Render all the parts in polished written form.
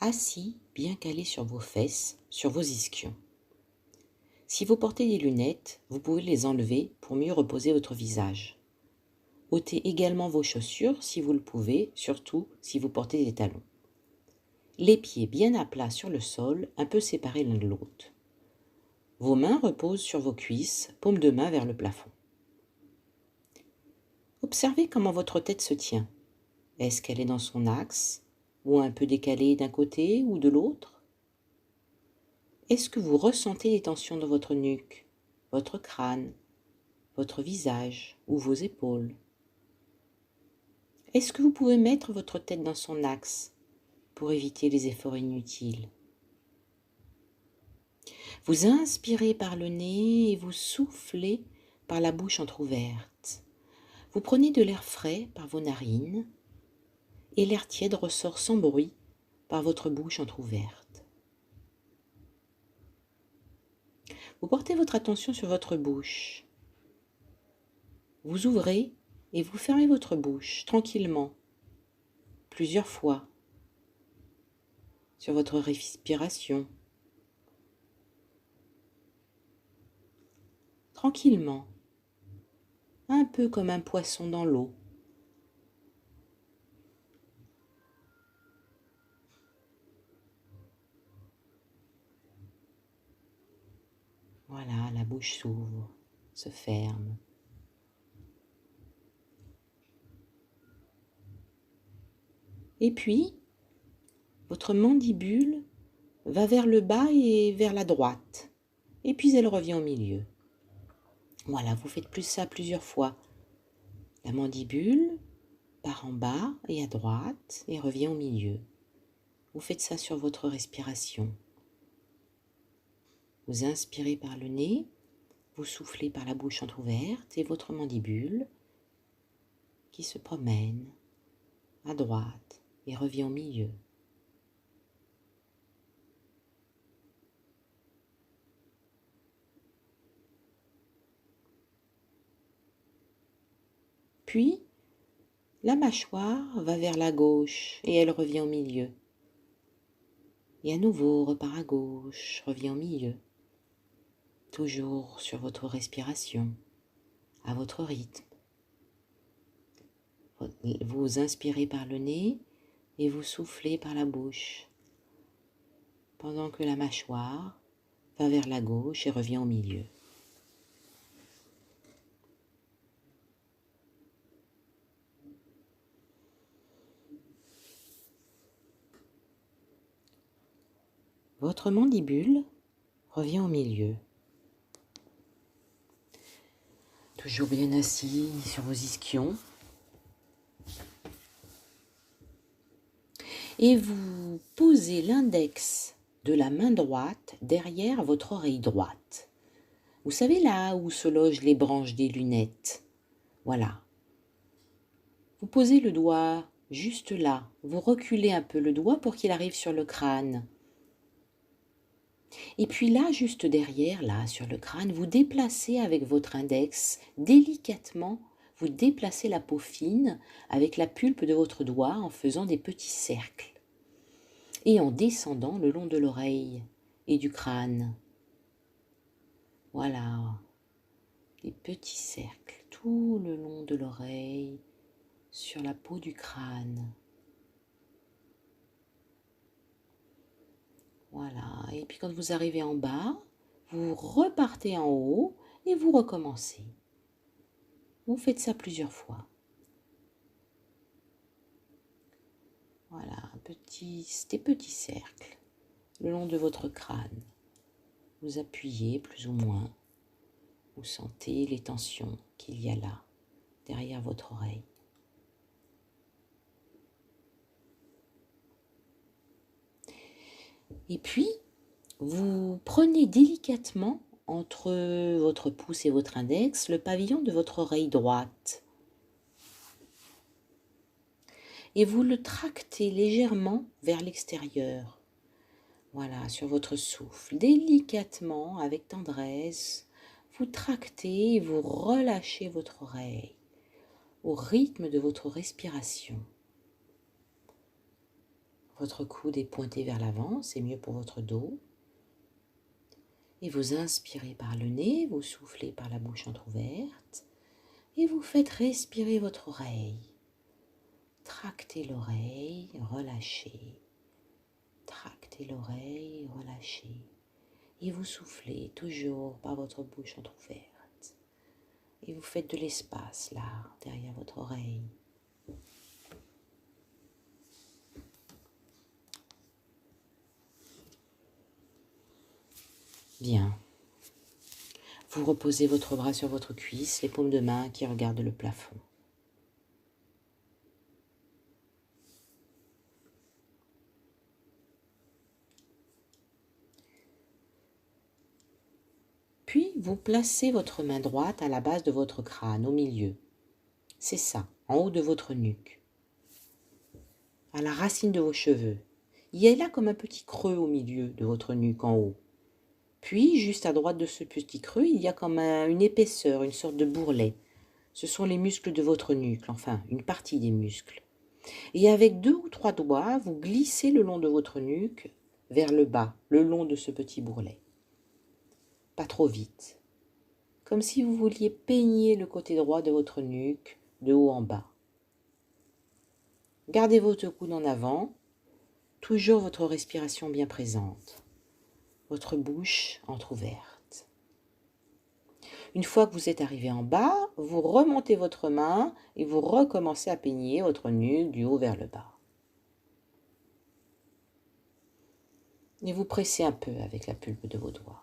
assis, bien calé sur vos fesses, sur vos ischions. Si vous portez des lunettes, vous pouvez les enlever pour mieux reposer votre visage. Ôtez également vos chaussures si vous le pouvez, surtout si vous portez des talons. Les pieds bien à plat sur le sol, un peu séparés l'un de l'autre. Vos mains reposent sur vos cuisses, paumes de main vers le plafond. Observez comment votre tête se tient. Est-ce qu'elle est dans son axe, ou un peu décalée d'un côté ou de l'autre? Est-ce que vous ressentez les tensions dans votre nuque, votre crâne, votre visage ou vos épaules? Est-ce que vous pouvez mettre votre tête dans son axe pour éviter les efforts inutiles? Vous inspirez par le nez et vous soufflez par la bouche entrouverte. Vous prenez de l'air frais par vos narines et l'air tiède ressort sans bruit par votre bouche entrouverte. Vous portez votre attention sur votre bouche. Vous ouvrez et vous fermez votre bouche tranquillement, plusieurs fois, sur votre respiration. Tranquillement, un peu comme un poisson dans l'eau. Voilà, la bouche s'ouvre, se ferme. Et puis, votre mandibule va vers le bas et vers la droite. Et puis elle revient au milieu. Voilà, vous faites plus ça plusieurs fois. La mandibule part en bas et à droite et revient au milieu. Vous faites ça sur votre respiration. Vous inspirez par le nez, vous soufflez par la bouche entrouverte et votre mandibule qui se promène à droite et revient au milieu. Puis, la mâchoire va vers la gauche et elle revient au milieu. Et à nouveau, repart à gauche, revient au milieu. Toujours sur votre respiration, à votre rythme. Vous inspirez par le nez et vous soufflez par la bouche, pendant que la mâchoire va vers la gauche et revient au milieu. Votre mandibule revient au milieu. Toujours bien assis sur vos ischions. Et vous posez l'index de la main droite derrière votre oreille droite. Vous savez là où se logent les branches des lunettes? Voilà. Vous posez le doigt juste là. Vous reculez un peu le doigt pour qu'il arrive sur le crâne. Et puis là, juste derrière, là, sur le crâne, vous déplacez avec votre index, délicatement, vous déplacez la peau fine avec la pulpe de votre doigt en faisant des petits cercles. Et en descendant le long de l'oreille et du crâne. Voilà, des petits cercles tout le long de l'oreille, sur la peau du crâne. Voilà, et puis quand vous arrivez en bas, vous repartez en haut et vous recommencez. Vous faites ça plusieurs fois. Voilà, des petits cercles le long de votre crâne. Vous appuyez plus ou moins. Vous sentez les tensions qu'il y a là, derrière votre oreille. Et puis, vous prenez délicatement entre votre pouce et votre index le pavillon de votre oreille droite. Et vous le tractez légèrement vers l'extérieur. Voilà, sur votre souffle, délicatement, avec tendresse, vous tractez et vous relâchez votre oreille au rythme de votre respiration. Votre coude est pointé vers l'avant, c'est mieux pour votre dos. Et vous inspirez par le nez, vous soufflez par la bouche entrouverte et vous faites respirer votre oreille. Tractez l'oreille, relâchez. Tractez l'oreille, relâchez. Et vous soufflez toujours par votre bouche entrouverte. Et vous faites de l'espace là, derrière votre oreille. Bien. Vous reposez votre bras sur votre cuisse, les paumes de main qui regardent le plafond. Puis, vous placez votre main droite à la base de votre crâne, au milieu. C'est ça, en haut de votre nuque, à la racine de vos cheveux. Il y a là comme un petit creux au milieu de votre nuque, en haut. Puis, juste à droite de ce petit creux, il y a comme une épaisseur, une sorte de bourrelet. Ce sont les muscles de votre nuque, enfin, une partie des muscles. Et avec 2 ou 3 doigts, vous glissez le long de votre nuque vers le bas, le long de ce petit bourrelet. Pas trop vite. Comme si vous vouliez peigner le côté droit de votre nuque, de haut en bas. Gardez votre coude en avant, toujours votre respiration bien présente, votre bouche entrouverte. Une fois que vous êtes arrivé en bas, vous remontez votre main et vous recommencez à peigner votre nuque du haut vers le bas. Et vous pressez un peu avec la pulpe de vos doigts.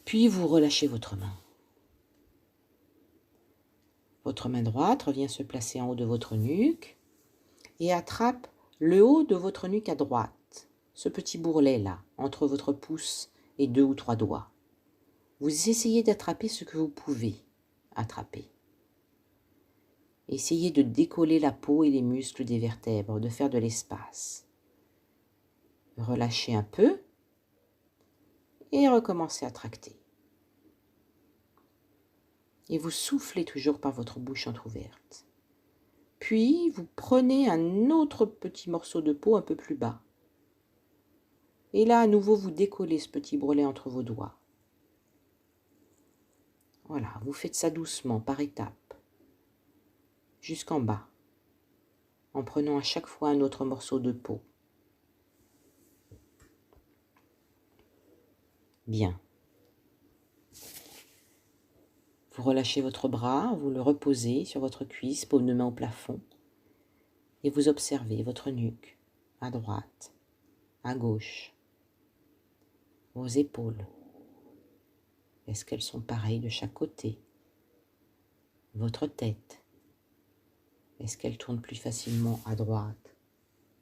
Puis vous relâchez votre main. Votre main droite revient se placer en haut de votre nuque et attrape le haut de votre nuque à droite, ce petit bourrelet là, entre votre pouce et 2 ou 3 doigts. Vous essayez d'attraper ce que vous pouvez attraper. Essayez de décoller la peau et les muscles des vertèbres, de faire de l'espace. Relâchez un peu et recommencez à tracter. Et vous soufflez toujours par votre bouche entrouverte. Puis, vous prenez un autre petit morceau de peau un peu plus bas. Et là, à nouveau, vous décollez ce petit bourrelet entre vos doigts. Voilà, vous faites ça doucement, par étapes, jusqu'en bas, en prenant à chaque fois un autre morceau de peau. Bien. Vous relâchez votre bras, vous le reposez sur votre cuisse, paume de main au plafond, et vous observez votre nuque, à droite, à gauche, vos épaules. Est-ce qu'elles sont pareilles de chaque côté? Votre tête, est-ce qu'elle tourne plus facilement à droite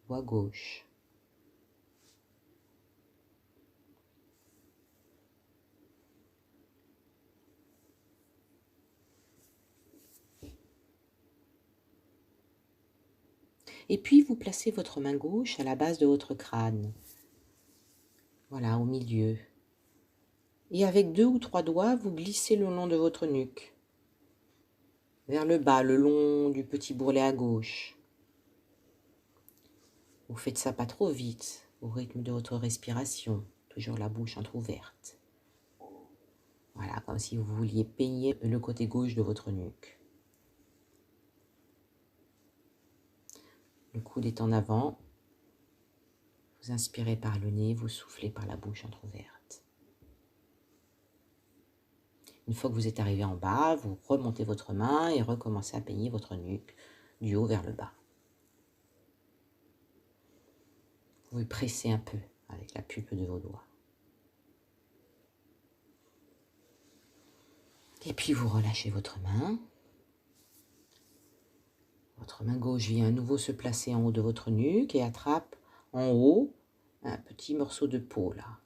ou à gauche? Et puis vous placez votre main gauche à la base de votre crâne. Voilà, au milieu. Et avec 2 ou 3 doigts, vous glissez le long de votre nuque, vers le bas, le long du petit bourrelet à gauche. Vous faites ça pas trop vite, au rythme de votre respiration, toujours la bouche entrouverte. Voilà, comme si vous vouliez peigner le côté gauche de votre nuque. Le coude est en avant. Vous inspirez par le nez, vous soufflez par la bouche entrouverte. Une fois que vous êtes arrivé en bas, vous remontez votre main et recommencez à peigner votre nuque du haut vers le bas. Vous pressez un peu avec la pulpe de vos doigts. Et puis vous relâchez votre main. Votre main gauche vient à nouveau se placer en haut de votre nuque et attrape en haut un petit morceau de peau là,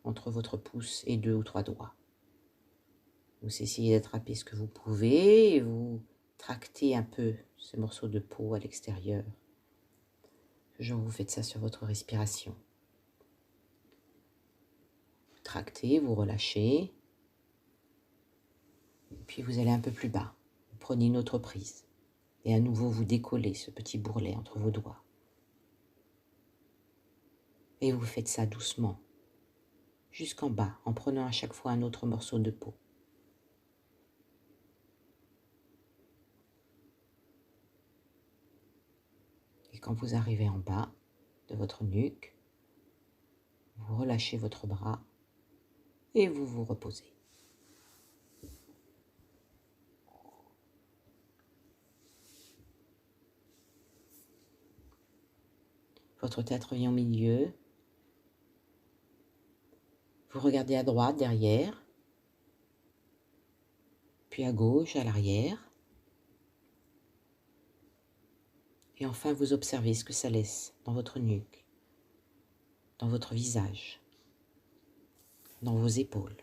entre votre pouce et 2 ou 3 doigts. Vous essayez d'attraper ce que vous pouvez et vous tractez un peu ce morceau de peau à l'extérieur. Toujours vous faites ça sur votre respiration. Vous tractez, vous relâchez. Et puis vous allez un peu plus bas. Vous prenez une autre prise. Et à nouveau, vous décollez ce petit bourrelet entre vos doigts. Et vous faites ça doucement, jusqu'en bas, en prenant à chaque fois un autre morceau de peau. Et quand vous arrivez en bas de votre nuque, vous relâchez votre bras et vous vous reposez. Votre tête revient au milieu. Vous regardez à droite, derrière, puis à gauche, à l'arrière. Et enfin, vous observez ce que ça laisse dans votre nuque, dans votre visage, dans vos épaules.